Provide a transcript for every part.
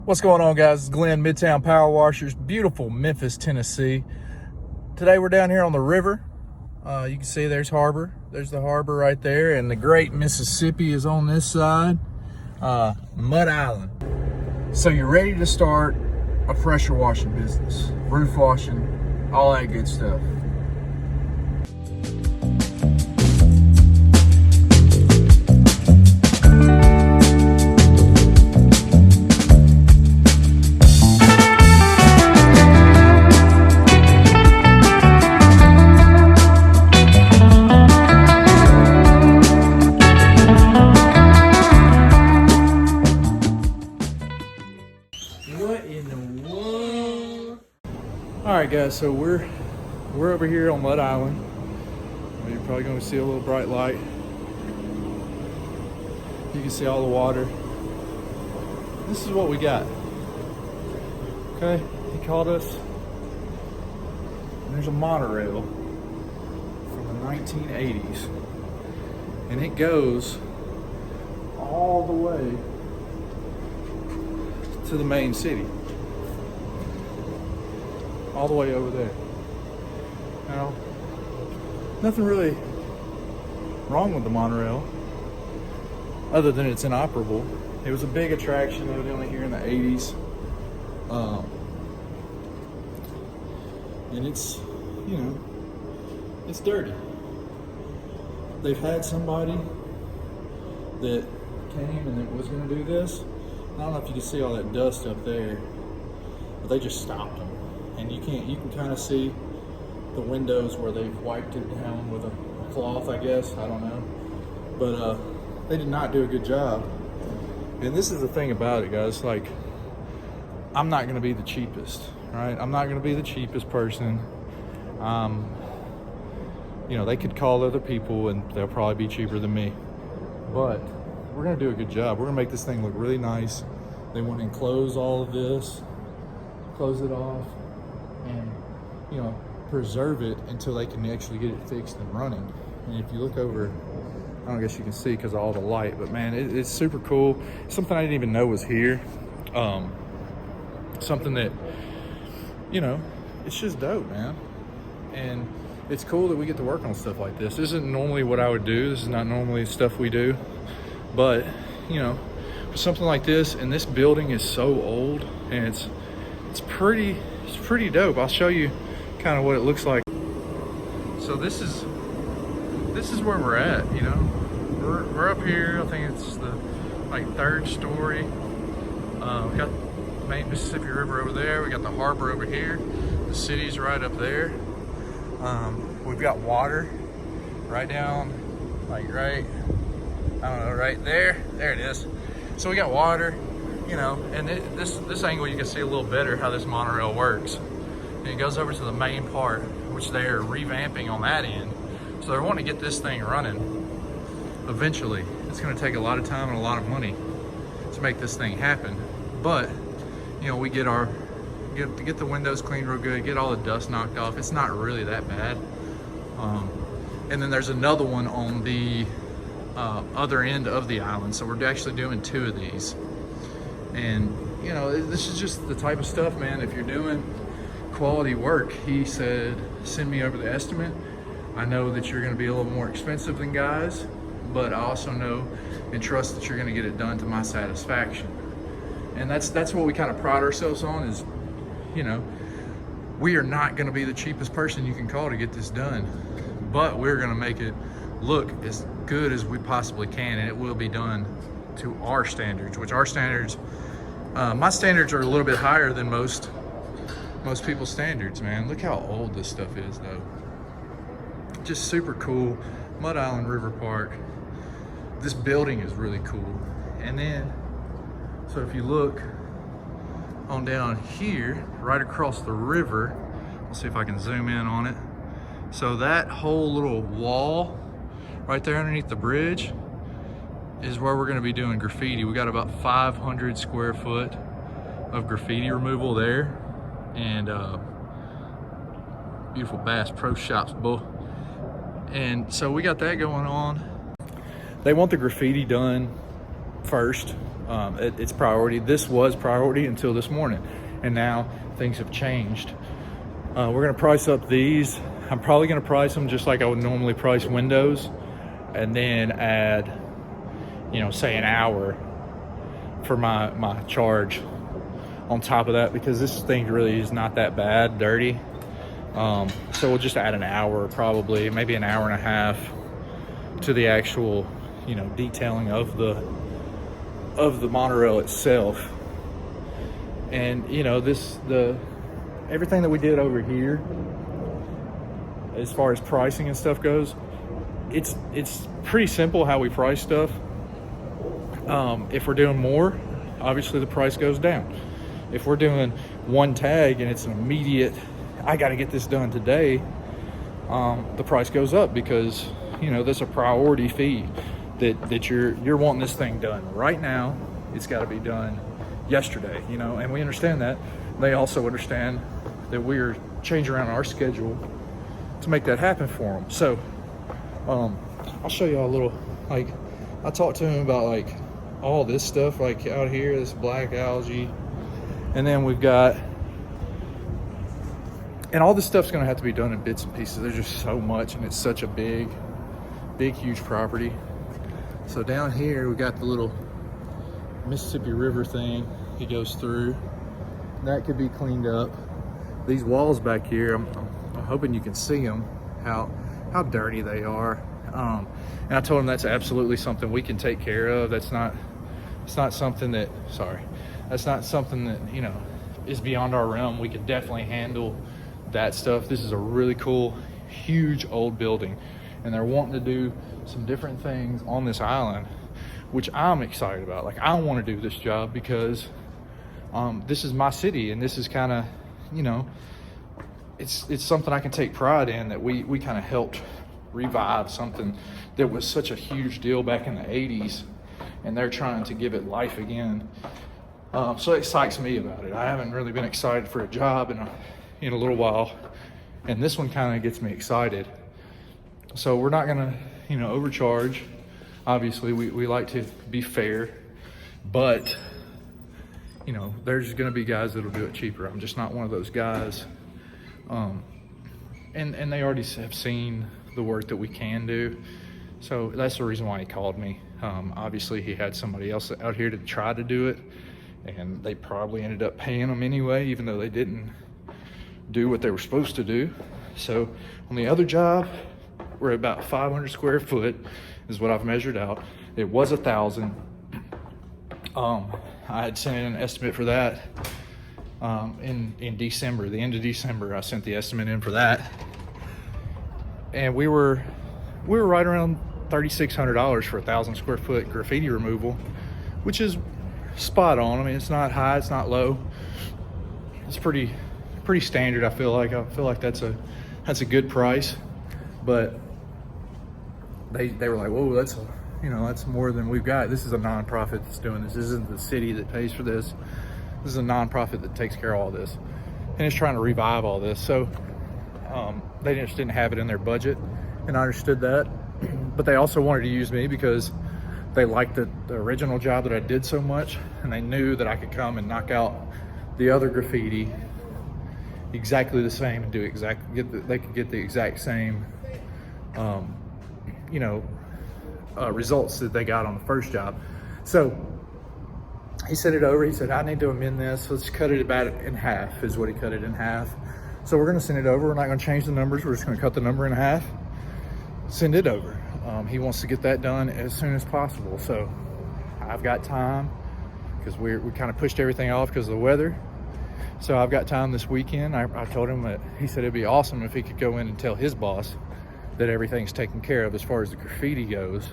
What's going on, guys? It's Glenn, Midtown Power Washers, beautiful Memphis, Tennessee. Today we're down here on the river. You can see there's harbor. There's the harbor right there, and the great Mississippi is on this side. Mud Island. So you're ready to start a pressure washing business, roof washing, all that good stuff. What in the world? All right, guys. So we're over here on Mud Island. You're probably going to see a little bright light. You can see all the water. This is what we got. Okay, he called us. And there's a monorail from the 1980s, and it goes all the way to the main city, all the way over there. Now, nothing really wrong with the monorail other than it's inoperable. It was a big attraction evidently here in the 80s, and it's, you know, it's dirty. They've had somebody that came and that was going to do this. I don't know if you can see all that dust up there, but they just stopped them. And you can kind of see the windows where they've wiped it down with a cloth, I guess, I don't know. But they did not do a good job. And this is the thing about it, guys, like, I'm not gonna be the cheapest, right? I'm not gonna be the cheapest person. You know, they could call other people and they'll probably be cheaper than me. But we're gonna do a good job. We're gonna make this thing look really nice. They want to enclose all of this, close it off, and, you know, preserve it until they can actually get it fixed and running. And if you look over, I don't guess you can see because of all the light, but man, it's super cool. Something I didn't even know was here. Something that, you know, it's just dope, man. And it's cool that we get to work on stuff like this. This isn't normally what I would do. This is not normally stuff we do. But, you know, for something like this, and this building is so old, and it's pretty dope. I'll show you kind of what it looks like. So this is where we're at, you know. We're up here. I think it's the third story. We got the main Mississippi River over there. We got the harbor over here. The city's right up there. We've got water right down, right, I don't know, right there. There it is. So we got water, you know, and this angle you can see a little better how this monorail works. And it goes over to the main part, which they're revamping on that end. So they're wanting to get this thing running eventually. It's going to take a lot of time and a lot of money to make this thing happen. But, you know, we get the windows cleaned real good, get all the dust knocked off. It's not really that bad. And then there's another one on the other end of the island, so we're actually doing two of these. And, you know, this is just the type of stuff, man. If you're doing quality work, he said, send me over the estimate. I know that you're going to be a little more expensive than guys, but I also know and trust that you're going to get it done to my satisfaction. And that's what we kind of pride ourselves on, is, you know, we are not going to be the cheapest person you can call to get this done, but we're going to make it look as good as we possibly can, and it will be done to our standards, which our standards, my standards are a little bit higher than most people's standards, man. Look how old this stuff is, though. Just super cool. Mud Island River Park. This building is really cool. And then, so if you look on down here, right across the river, let's see if I can zoom in on it. So that whole little wall right there underneath the bridge is where we're going to be doing graffiti. We got about 500 square foot of graffiti removal there, and beautiful Bass Pro Shops, boy. And so we got that going on. They want the graffiti done first. It's priority. This was priority until this morning, and now things have changed. We're gonna price up these. I'm probably gonna price them just like I would normally price windows, and then add, say an hour for my charge on top of that, because this thing really is not that bad dirty. So we'll just add an hour, probably maybe an hour and a half to the actual detailing of the monorail itself. And everything that we did over here as far as pricing and stuff goes, it's pretty simple how we price stuff. If we're doing more, obviously the price goes down. If we're doing one tag and it's an immediate, I got to get this done today, the price goes up, because that's a priority fee that you're wanting this thing done right now. It's got to be done yesterday, and we understand that. They also understand that we're changing around our schedule to make that happen for them. So I'll show you all a little, I talked to him about all this stuff out here, this black algae, and then we've got, and all this stuff's gonna have to be done in bits and pieces. There's just so much, and it's such a big huge property. So down here we got the little Mississippi River thing it goes through. That could be cleaned up. These walls back here, I'm hoping you can see them, how dirty they are. And I told him that's absolutely something we can take care of. It's not something that, that's not something that is beyond our realm. We can definitely handle that stuff. This is a really cool, huge old building, and they're wanting to do some different things on this island, which I'm excited about. I want to do this job because this is my city, and this is kind of, it's something I can take pride in, that we kind of helped revive something that was such a huge deal back in the 80s, and they're trying to give it life again. So it excites me about it. I haven't really been excited for a job in a little while, and this one kind of gets me excited. So we're not gonna overcharge. Obviously we like to be fair, but there's gonna be guys that'll do it cheaper. I'm just not one of those guys. And they already have seen the work that we can do. So that's the reason why he called me. Obviously he had somebody else out here to try to do it, and they probably ended up paying them anyway, even though they didn't do what they were supposed to do. So on the other job, we're about 500 square foot is what I've measured out. It was 1,000. I had sent in an estimate for that in December, the end of December. I sent the estimate in for that, and we were right around $3,600 for 1,000 square foot graffiti removal, which is spot on. I mean, it's not high, it's not low. It's pretty standard. I feel like that's a good price, but they were like, whoa, that's more than we've got. This is a nonprofit that's doing this. This isn't the city that pays for this. This is a nonprofit that takes care of all this, and it's trying to revive all this. So they just didn't have it in their budget, and I understood that. But they also wanted to use me because they liked the original job that I did so much, and they knew that I could come and knock out the other graffiti exactly the same and they could get the exact same results that they got on the first job. So he sent it over. He said, I need to amend this. Let's cut it about in half, is what he cut it in half. So we're going to send it over. We're not going to change the numbers. We're just going to cut the number in half, send it over. He wants to get that done as soon as possible. So I've got time, because we kind of pushed everything off because of the weather. So I've got time this weekend. I told him that, he said it'd be awesome if he could go in and tell his boss that everything's taken care of as far as the graffiti goes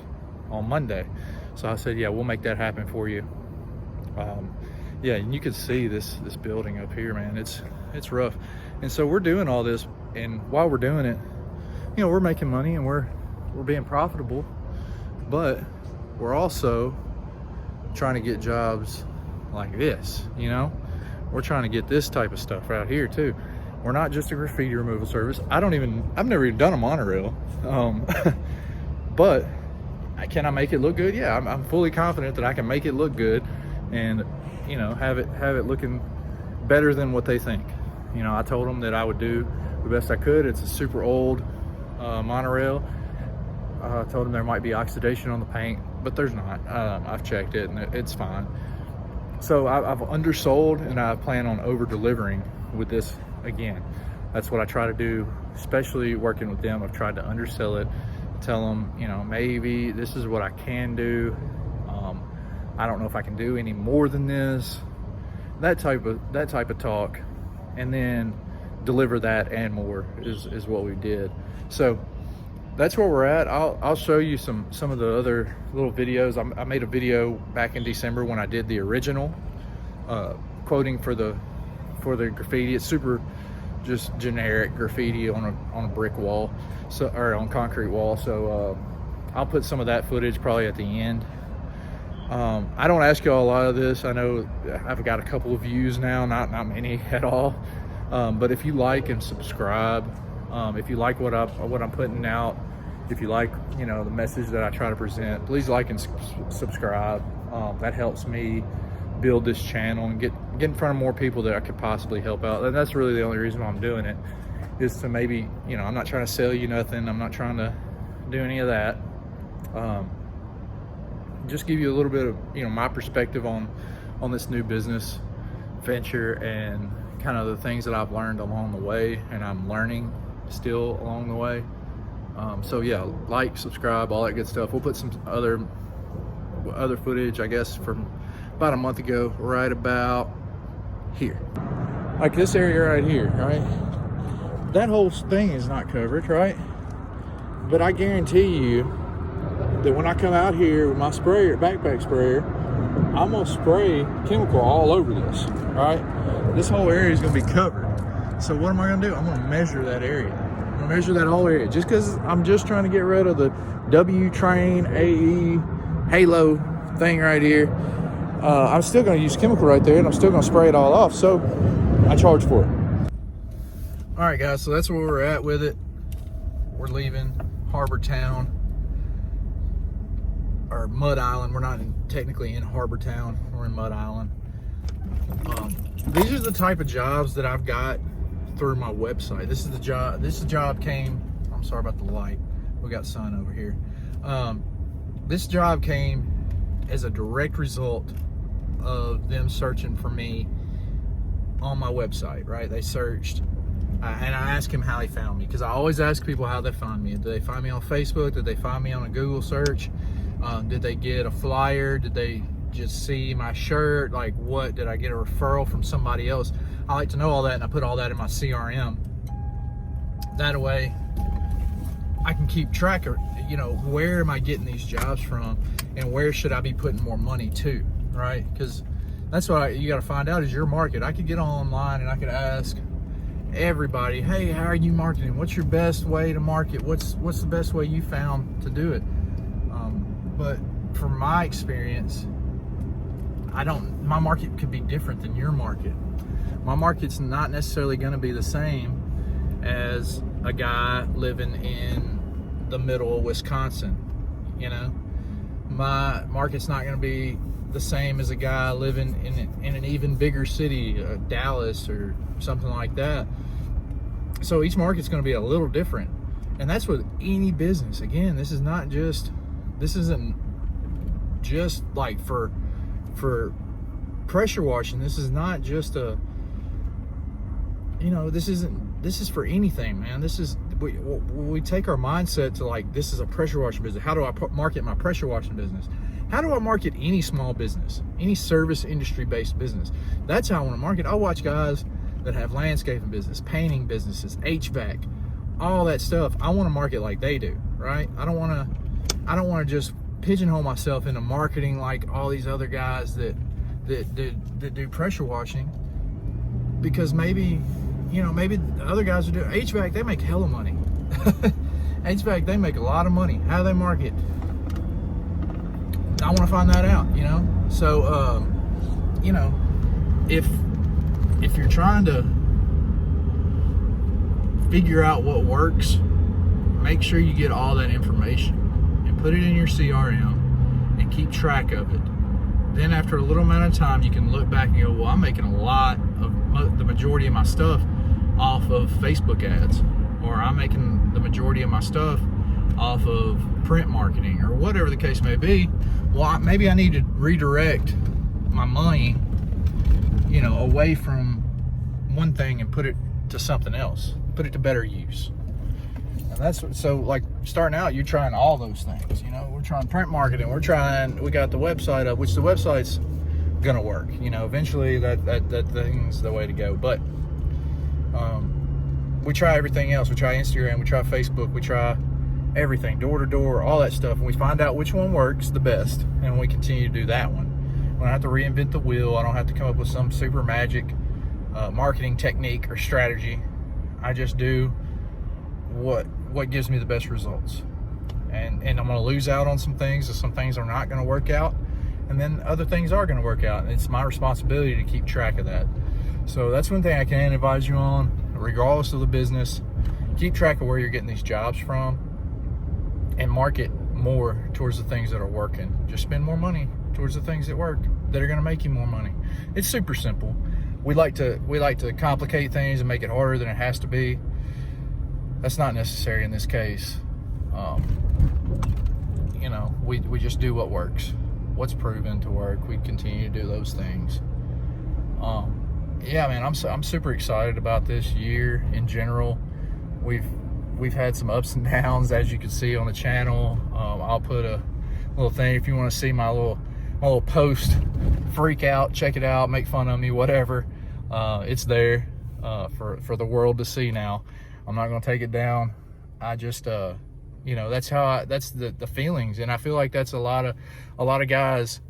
on Monday. So I said, yeah, we'll make that happen for you. Yeah, and you can see this building up here, man. It's rough. And so we're doing all this, and while we're doing it, we're making money and we're being profitable, but we're also trying to get jobs like this. We're trying to get this type of stuff out here too. We're not just a graffiti removal service. I've never even done a monorail, but can I make it look good? Yeah, I'm fully confident that I can make it look good, and, you know, have it looking better than what they think. You know, I told them that I would do the best I could. It's a super old monorail. I told them there might be oxidation on the paint, but there's not. I've checked it and it's fine. So I've undersold, and I plan on over delivering with this again. That's what I try to do, especially working with them. I've tried to undersell it, tell them, you know, maybe this is what I can do. I don't know if I can do any more than this. That type of talk, and then deliver that and more is what we did. So that's where we're at. I'll show you some of the other little videos. I made a video back in December when I did the original quoting for the graffiti. It's super just generic graffiti on a brick wall, so, or on concrete wall. So I'll put some of that footage probably at the end. I don't ask y'all a lot of this. I know I've got a couple of views now, not many at all. But if you like and subscribe, if you like what I'm putting out, if you like, you know, the message that I try to present, please like and subscribe. That helps me build this channel and get in front of more people that I could possibly help out. And that's really the only reason why I'm doing it, is to maybe, you know, I'm not trying to sell you nothing. I'm not trying to do any of that. Just give you a little bit of, you know, my perspective on this new business venture and kind of the things that I've learned along the way, and I'm learning still along the way. So yeah, like, subscribe, all that good stuff. We'll put some other footage, I guess, from about a month ago, right about here. Like this area right here, right? That whole thing is not covered, right? But I guarantee you that when I come out here with my sprayer, backpack sprayer, I'm gonna spray chemical all over this, right? This whole area is gonna be covered. So what am I gonna do? I'm gonna measure that area. I'm gonna measure that whole area. Just because I'm just trying to get rid of the W-Train AE halo thing right here, I'm still gonna use chemical right there, and I'm still gonna spray it all off. So I charge for it. All right, guys, so that's where we're at with it. We're leaving Harbor Town, or Mud Island. We're not technically in Harbor Town, we're in Mud Island. These are the type of jobs that I've got through my website. This job came, I'm sorry about the light, we got sun over here. This job came as a direct result of them searching for me on my website, right? They searched, and I asked him how they found me, because I always ask people how they find me. Did they find me on Facebook? Did they find me on a Google search? Did they get a flyer? Did they just see my shirt? Like, what, did I get a referral from somebody else? I like to know all that, and I put all that in my CRM. That way I can keep track of, you know, where am I getting these jobs from, and where should I be putting more money to, right? Because that's what you got to find out, is your market. I could get online and I could ask everybody, hey, how are you marketing? What's your best way to market? What's the best way you found to do it? But from my experience, my market could be different than your market. My market's not necessarily going to be the same as a guy living in the middle of Wisconsin. You know, my market's not going to be the same as a guy living in an even bigger city, Dallas or something like that. So each market's going to be a little different, and that's with any business. Again, this isn't just like for pressure washing. This is not just a, you know, this is for anything, man. We take our mindset to, like, this is a pressure washing business. How do I market my pressure washing business? How do I market any small business, any service industry based business? That's how I want to market. I watch guys that have landscaping business, painting businesses, HVAC, all that stuff. I want to market like they do, right? I don't want to just pigeonhole myself into marketing like all these other guys that do pressure washing, because maybe the other guys who do HVAC, they make hella money. HVAC, they make a lot of money. How do they market? I want to find that out, you know? So, you know, if you're trying to figure out what works, make sure you get all that information and put it in your CRM and keep track of it. then after a little amount of time, you can look back and go, well, I'm making a lot of the majority of my stuff off of Facebook ads, or I'm making the majority of my stuff off of print marketing, or whatever the case may be. Well, maybe I need to redirect my money, you know, away from one thing and put it to something else, put it to better use. And that's so, like, starting out, you're trying all those things. You know, we're trying print marketing, we got the website up, which the website's gonna work. You know, eventually that thing's the way to go. But we try everything else. We try Instagram, we try Facebook, we try everything, door to door, all that stuff, and we find out which one works the best, and we continue to do that one. I don't have to reinvent the wheel. I don't have to come up with some super magic marketing technique or strategy. I just do what gives me the best results, and I'm going to lose out on some things, and some things are not going to work out, and then other things are going to work out, and it's my responsibility to keep track of that. So that's one thing I can advise you on, regardless of the business. Keep track of where you're getting these jobs from, and market more towards the things that are working. Just spend more money towards the things that work, that are going to make you more money. It's super simple. We like to complicate things and make it harder than it has to be. That's not necessary in this case. You know, we just do what works, what's proven to work. We continue to do those things. Yeah, man, I'm super excited about this year in general. We've had some ups and downs, as you can see on the channel. I'll put a little thing if you want to see my little post, freak out, check it out, make fun of me, whatever. It's there for the world to see now. I'm not going to take it down. I just you know, that's the feelings, and I feel like that's a lot of guys,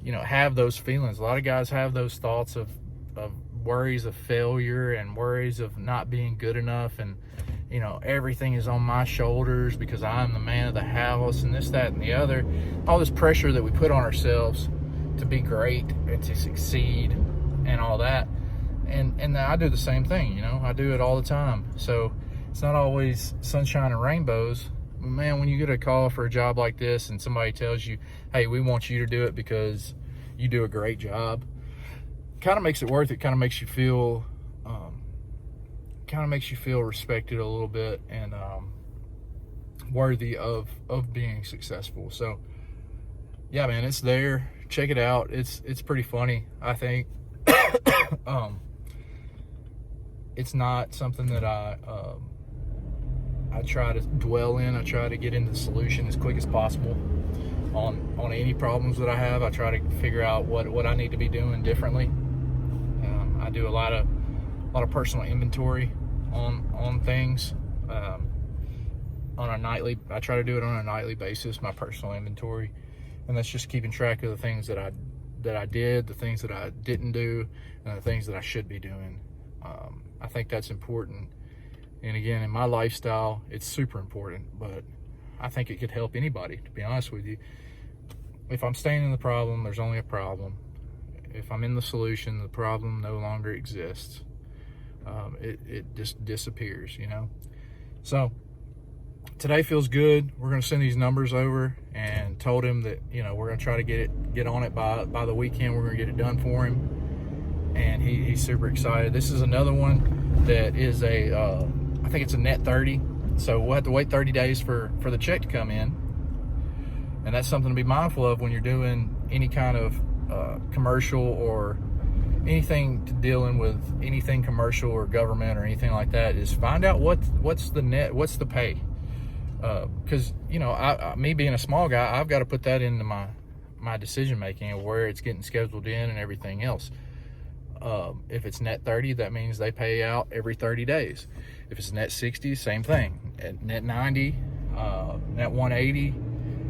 you know, have those feelings. A lot of guys have those thoughts of worries of failure and worries of not being good enough, and you know, everything is on my shoulders because I'm the man of the house, and this, that, and the other. All this pressure that we put on ourselves to be great and to succeed and all that. And I do the same thing, you know, I do it all the time. So it's not always sunshine and rainbows. Man, when you get a call for a job like this and somebody tells you, hey, we want you to do it because you do a great job, kind of makes it worth it. Kind of makes you feel respected a little bit, and worthy of being successful. So yeah, man, it's there. Check it out. It's pretty funny, I think. It's not something that I try to dwell in. I try to get into the solution as quick as possible on any problems that I have. I try to figure out what I need to be doing differently. I do a lot of personal inventory on things on a nightly. I try to do it on a nightly basis, my personal inventory, and that's just keeping track of the things that I did, the things that I didn't do, and the things that I should be doing. I think that's important, and again, in my lifestyle, it's super important. But I think it could help anybody, to be honest with you. If I'm staying in the problem, there's only a problem. If I'm in the solution, the problem no longer exists. It just disappears, you know. So today feels good. We're going to send these numbers over, and told him that, you know, we're going to try to get on it by the weekend. We're going to get it done for him, and he's super excited. This is another one that is I think it's a net 30, so we'll have to wait 30 days for the check to come in, and that's something to be mindful of when you're doing any kind of commercial or anything to dealing with anything commercial or government or anything like that. Is find out what's the net, what's the pay, because you know, me being a small guy, I've got to put that into my decision making of where it's getting scheduled in and everything else. If it's net 30, that means they pay out every 30 days. If it's net 60, same thing. At net 90, net 180,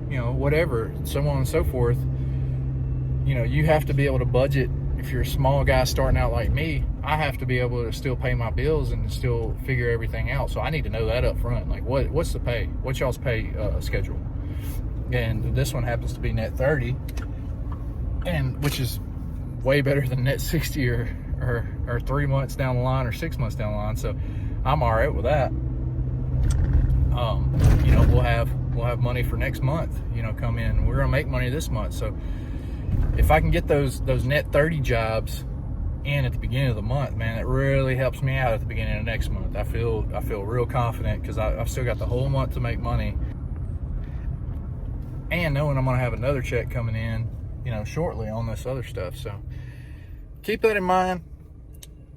you know, whatever, so on and so forth. You know, you have to be able to budget. If you're a small guy starting out like me, I have to be able to still pay my bills and still figure everything out. So I need to know that up front. Like, what's the pay? What's y'all's pay schedule? And this one happens to be net 30, and which is way better than net 60 or 3 months down the line or 6 months down the line. So I'm all right with that. You know, we'll have money for next month, you know, come in. We're gonna make money this month, so if I can get those net 30 jobs in at the beginning of the month, man, it really helps me out at the beginning of next month. I feel real confident because I've still got the whole month to make money, and knowing I'm gonna have another check coming in, you know, shortly on this other stuff. So keep that in mind.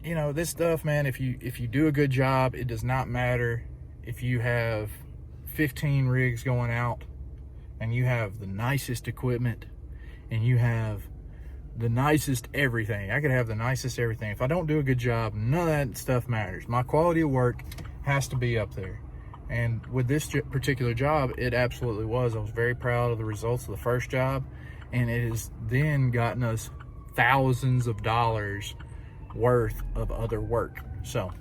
You know, this stuff, man, if you do a good job, it does not matter if you have 15 rigs going out and you have the nicest equipment and you have the nicest everything. I could have the nicest everything. If I don't do a good job, none of that stuff matters. My quality of work has to be up there. And with this particular job, it absolutely was. I was very proud of the results of the first job, and it has then gotten us thousands of dollars worth of other work. So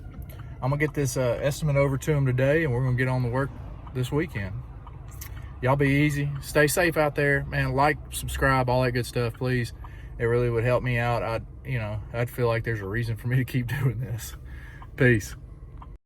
I'm gonna get this estimate over to them today, and we're gonna get on the work this weekend. Y'all be easy, stay safe out there, man. Like, subscribe, all that good stuff, please. It really would help me out. I'd feel like there's a reason for me to keep doing this. Peace.